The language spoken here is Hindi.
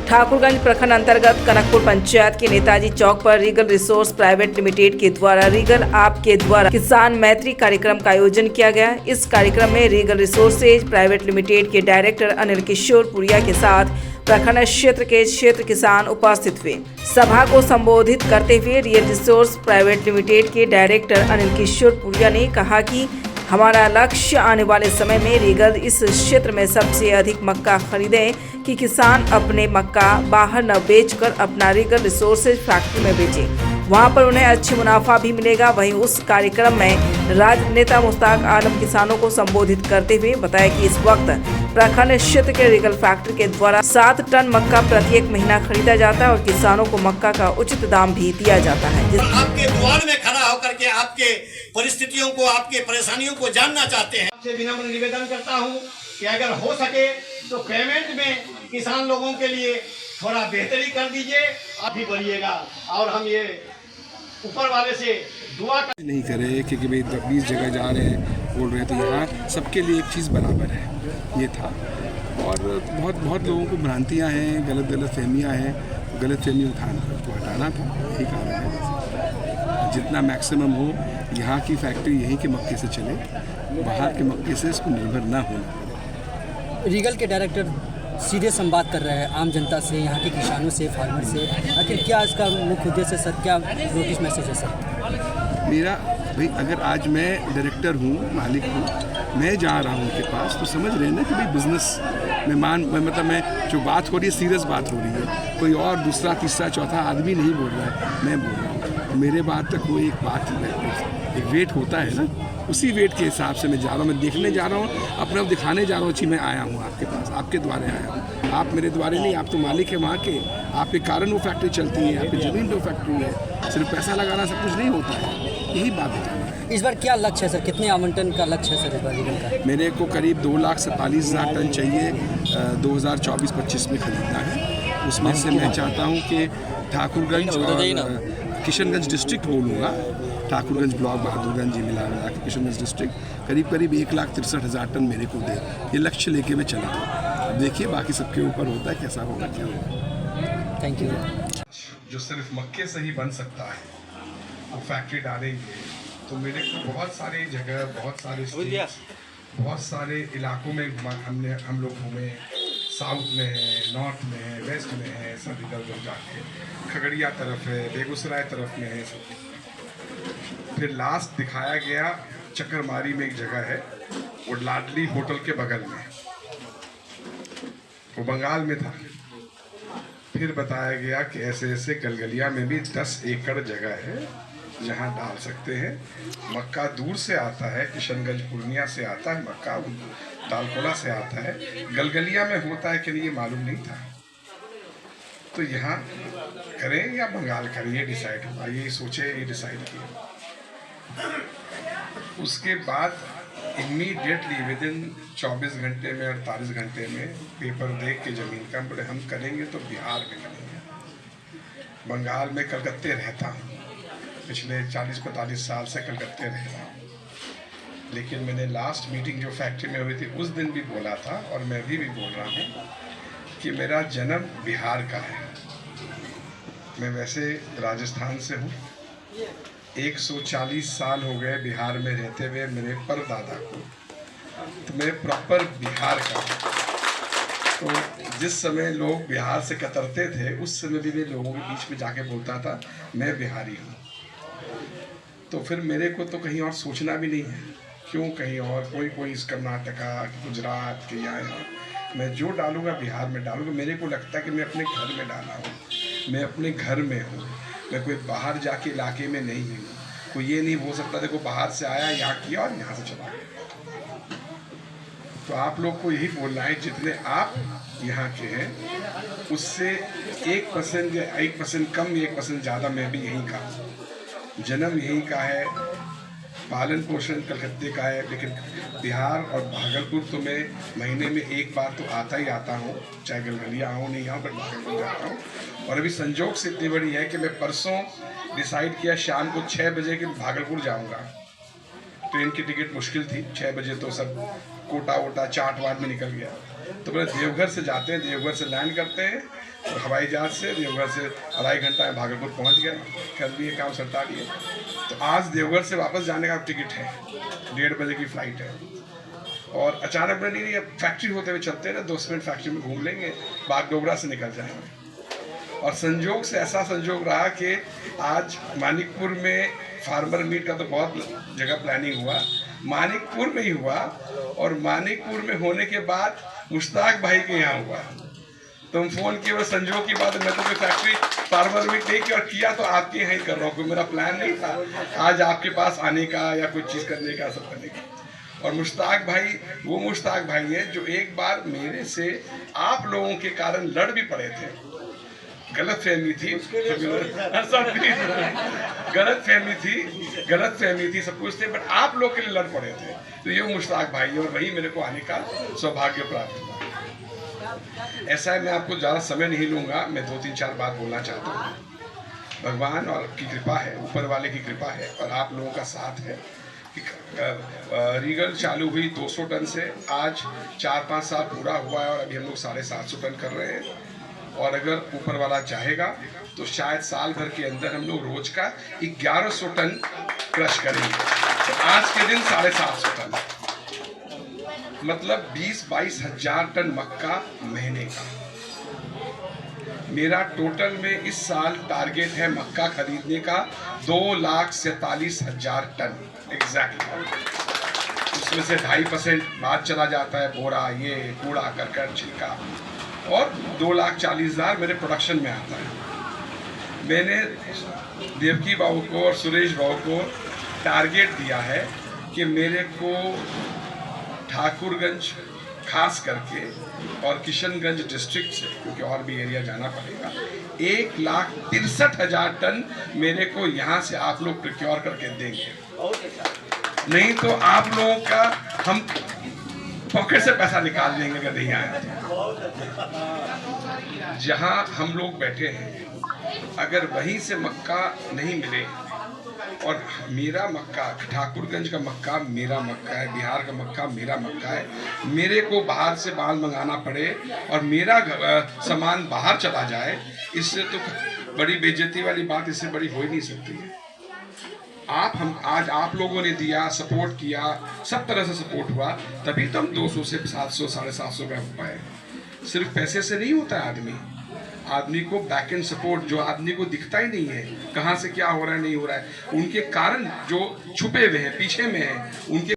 ठाकुरगंज प्रखंड अंतर्गत कनकपुर पंचायत के नेताजी चौक पर रीगल रिसोर्स प्राइवेट लिमिटेड के द्वारा रीगल आप के द्वारा किसान मैत्री कार्यक्रम का आयोजन किया गया। इस कार्यक्रम में रीगल रिसोर्सेज प्राइवेट लिमिटेड के डायरेक्टर अनिल किशोर पुरिया के साथ प्रखंड क्षेत्र के क्षेत्र किसान उपस्थित हुए। सभा को संबोधित करते हुए रीगल रिसोर्स प्राइवेट लिमिटेड के डायरेक्टर अनिल किशोर पुरिया ने कहा कि हमारा लक्ष्य आने वाले समय में रीगल इस क्षेत्र में सबसे अधिक मक्का खरीदें कि किसान अपने मक्का बाहर न बेचकर अपना रीगल रिसोर्सेज फैक्ट्री में बेचे, वहां पर उन्हें अच्छी मुनाफा भी मिलेगा। वहीं उस कार्यक्रम में राजद नेता मुश्ताक आलम किसानों को संबोधित करते हुए बताया कि इस वक्त प्रखंड क्षेत्र के रीगल फैक्ट्री के द्वारा 7 टन मक्का प्रत्येक महीना खरीदा जाता है और किसानों को मक्का का उचित दाम भी दिया जाता है। आपके द्वार में खड़ा होकर के आपके परिस्थितियों को, आपके परेशानियों को जानना चाहते हैं। आपसे विनम्र निवेदन करता हूं कि अगर हो सके तो पेमेंट में किसान लोगों के लिए थोड़ा बेहतरी कर दीजिए, आप भी बढ़िएगा। और हम ये ऊपर वाले से दुआ नहीं करे क्योंकि भाई 20 जगह जा रहे हैं बोल रहे, तो यहाँ सबके लिए एक चीज़ बराबर है, ये था। और बहुत लोगों को भ्रांतियाँ हैं, गलत फहमियाँ हैं, गलत फहमी उनको हटाना था, यही कारण है। जितना मैक्सिमम हो यहाँ की फैक्ट्री यहीं के मक्के से चले, बाहर के मक्के से इसको निर्भर ना होना। रीगल के डायरेक्टर सीधे संवाद कर रहे हैं आम जनता से, यहाँ के किसानों से, फार्मर से। आखिर क्या इसका मुख्य उद्देश्य है सर, क्या नोटिस मैसेज है सर? मेरा भाई, अगर आज मैं डायरेक्टर हूँ, मालिक हूँ, मैं जा रहा हूँ उनके पास, तो समझ रहे हैं ना कि भाई बिजनेस में मतलब मैं जो बात हो रही है सीरियस बात हो रही है। कोई और दूसरा तीसरा चौथा आदमी नहीं बोल रहा है, मैं बोल रहा हूँ। मेरे बात तक वो एक बात एक वेट होता है ना, उसी वेट के हिसाब से मैं जा रहा हूँ, मैं देखने जा रहा हूँ, अपना दिखाने जा रहा हूँ कि मैं आया हूँ आपके पास, आपके द्वारे आया हूँ। आप मेरे द्वारे नहीं, आप तो मालिक है वहाँ के, आपके कारण वो फैक्ट्री चलती है, आपकी ज़मीन पर फैक्ट्री है। सिर्फ पैसा लगाना सब कुछ नहीं होता है, यही बात बताना है। इस बार क्या लक्ष्य है सर, कितने आवंटन का लक्ष्य है सर इस बार रीगल का? मेरे को करीब 2,47,000 टन चाहिए, 2024-25 में खरीदना है। उसमें से मैं चाहता हूँ कि ठाकुरगंज और किशनगंज डिस्ट्रिक्ट बोलूँगा, ठाकुरगंज ब्लॉक, बहादुरगंज जी मिला के किशनगंज डिस्ट्रिक्ट करीब 1,63,000 टन मेरे को दे। ये लक्ष्य लेके मैं चला हूँ। अब देखिए बाकी सबके ऊपर होता है, कैसा होगा क्या होगा। Thank you. जो सिर्फ मक्के से ही बन सकता है, वो फैक्ट्री डालेंगे तो मेरे को बहुत सारी जगह, बहुत सारे स्टेट्स, बहुत सारे इलाकों में हम लोग घूमे। साउथ में है, नॉर्थ में है, वेस्ट में है, सब इधर उधर जाके, खगड़िया तरफ है, बेगूसराय तरफ में है सब। फिर लास्ट दिखाया गया चक्करमारी में एक जगह है, वो लाडली होटल के बगल में, वो बंगाल में था। फिर बताया गया कि ऐसे गलगलिया में भी 10 एकड़ जगह है जहाँ डाल सकते हैं। मक्का दूर से आता है, किशनगंज पूर्णिया से आता है मक्का, दालकोला से आता है। गलगलिया में होता है कि नहीं ये मालूम नहीं था। तो यहाँ करें या बंगाल करें, ये डिसाइड हुआ, ये सोचे, ये डिसाइड किया। उसके बाद इमीडिएटली विदिन 24 घंटे में, 48 घंटे में पेपर देख के ज़मीन का बोले हम करेंगे तो बिहार में करेंगे। बंगाल में कलकत्ते रहता हूँ, पिछले 40-45 साल से कलकत्ते रह रहा हूँ। लेकिन मैंने लास्ट मीटिंग जो फैक्ट्री में हुई थी उस दिन भी बोला था, और मैं अभी भी बोल रहा हूँ कि मेरा जन्म बिहार का है। मैं वैसे राजस्थान से हूँ। 140 साल हो गए बिहार में रहते हुए मेरे परदादा को, तो मैं प्रॉपर बिहार का हूँ। तो जिस समय लोग बिहार से कतरते थे उस समय भी मैं लोगों के बीच में जाके बोलता था मैं बिहारी हूँ। तो फिर मेरे को तो कहीं और सोचना भी नहीं है, क्यों कहीं और कोई इस कर्नाटका, गुजरात के यहाँ मैं जो डालूँगा बिहार में डालूँगा। मेरे को लगता है कि मैं अपने घर में डाला हूँ, मैं अपने घर में हूँ, मैं कोई बाहर जाके इलाके में नहीं हूँ। कोई ये नहीं हो सकता देखो बाहर से आया, यहाँ किया और यहाँ से चला गया। तो आप लोग को यही बोलना है, जितने आप यहाँ के हैं उससे 1% या 1% कम, 1% ज़्यादा मैं भी यहीं का हूँ। जन्म यहीं का है, पालन पोषण कलकत्ते का है, लेकिन बिहार और भागलपुर तो मैं महीने में एक बार तो आता ही आता हूँ, चाहे गलगलिया आऊँ नहीं आऊँ, पर भागलपुर जाता हूँ। और अभी संजोग से इतनी बड़ी है कि मैं परसों डिसाइड किया शाम को 6 बजे कि भागलपुर जाऊँगा। ट्रेन की टिकट मुश्किल थी, 6 बजे तो सब कोटा वोटा चाट वाट में निकल गया। तो बोले देवघर से जाते हैं, देवघर से लैंड करते हैं और हवाई जहाज से देवघर से 2.5 घंटा में भागलपुर पहुंच गए, कर लिए काम सरता लिए। तो आज देवघर से वापस जाने का टिकट है, 1:30 बजे की फ्लाइट है। और अचानक मैंने नहीं, अब फैक्ट्री होते हुए चलते हैं ना, 2 मिनट फैक्ट्री में घूम लेंगे, बागडोगरा से निकल जाएंगे। और संजोग से ऐसा संजोग रहा कि आज मानिकपुर में फार्मर मीट का तो बहुत जगह प्लानिंग हुआ, मानिकपुर में ही हुआ। और मानिकपुर में होने के बाद मुश्ताक भाई के यहाँ हुआ। तुम फोन किए और संजोग की बात है, मैं तो कोई फैक्ट्री फार्मर मीट नहीं किया, और किया तो आपके यहाँ ही कर रहा हूँ, कोई मेरा प्लान नहीं था आज आपके पास आने का या कोई चीज़ करने का, सब करने का। और मुश्ताक भाई वो मुश्ताक भाई है जो एक बार मेरे से आप लोगों के कारण लड़ भी पड़े थे। गलत फहमी थी, गलत फहमी थी, सब कुछ थे, बट आप लोग के लिए लड़ पड़े थे। तो ये मुश्ताक भाई है और वही मेरे को आने का सौभाग्य प्राप्त हुआ। ऐसा है, मैं आपको ज़्यादा समय नहीं लूँगा, मैं 2-3-4 बात बोलना चाहता हूँ। भगवान और की कृपा है, ऊपर वाले की कृपा है और आप लोगों का साथ है कि रीगल चालू हुई 200 टन से, आज 4-5 साल पूरा हुआ है और अभी हम लोग 750 टन कर रहे हैं। और अगर ऊपर वाला चाहेगा तो शायद साल भर के अंदर हम लोग रोज का 1100 टन क्रश करेंगे। तो आज के दिन 750 टन, मतलब 20-22 हजार टन मक्का महीने का। मेरा टोटल में इस साल टारगेट है मक्का खरीदने का 2,47,000 टन एग्जैक्टली। उसमें से 2.5% बाद चला जाता है, बोरा, ये कूड़ा करकट छिलका, और 2,40,000 मेरे प्रोडक्शन में आता है। मैंने देवकी बाबू को और सुरेश बाबू को टारगेट दिया है कि मेरे को ठाकुरगंज खास करके और किशनगंज डिस्ट्रिक्ट से, क्योंकि और भी एरिया जाना पड़ेगा, 1,63,000 टन मेरे को यहाँ से आप लोग प्रोक्योर करके देंगे। नहीं तो आप लोगों का हम पॉकेट से पैसा निकाल देंगे अगर नहीं आया तो। जहाँ हम लोग बैठे हैं, अगर वहीं से मक्का नहीं मिले, और मेरा मक्का, ठाकुरगंज का मक्का मेरा मक्का है, बिहार का मक्का मेरा मक्का है, मेरे को बाहर से माल मंगाना पड़े और मेरा सामान बाहर चला जाए, इससे तो बड़ी बेइज्जती वाली बात इससे बड़ी हो ही नहीं सकती है। आज आप लोगों ने दिया, सपोर्ट किया, सब तरह से सपोर्ट हुआ, तभी तो हम 200 से 700, 750 पे हो पाए। सिर्फ पैसे से नहीं होता है आदमी को बैक एंड सपोर्ट, जो आदमी को दिखता ही नहीं है कहाँ से क्या हो रहा है नहीं हो रहा है, उनके कारण जो छुपे हुए हैं, पीछे में हैं, उनके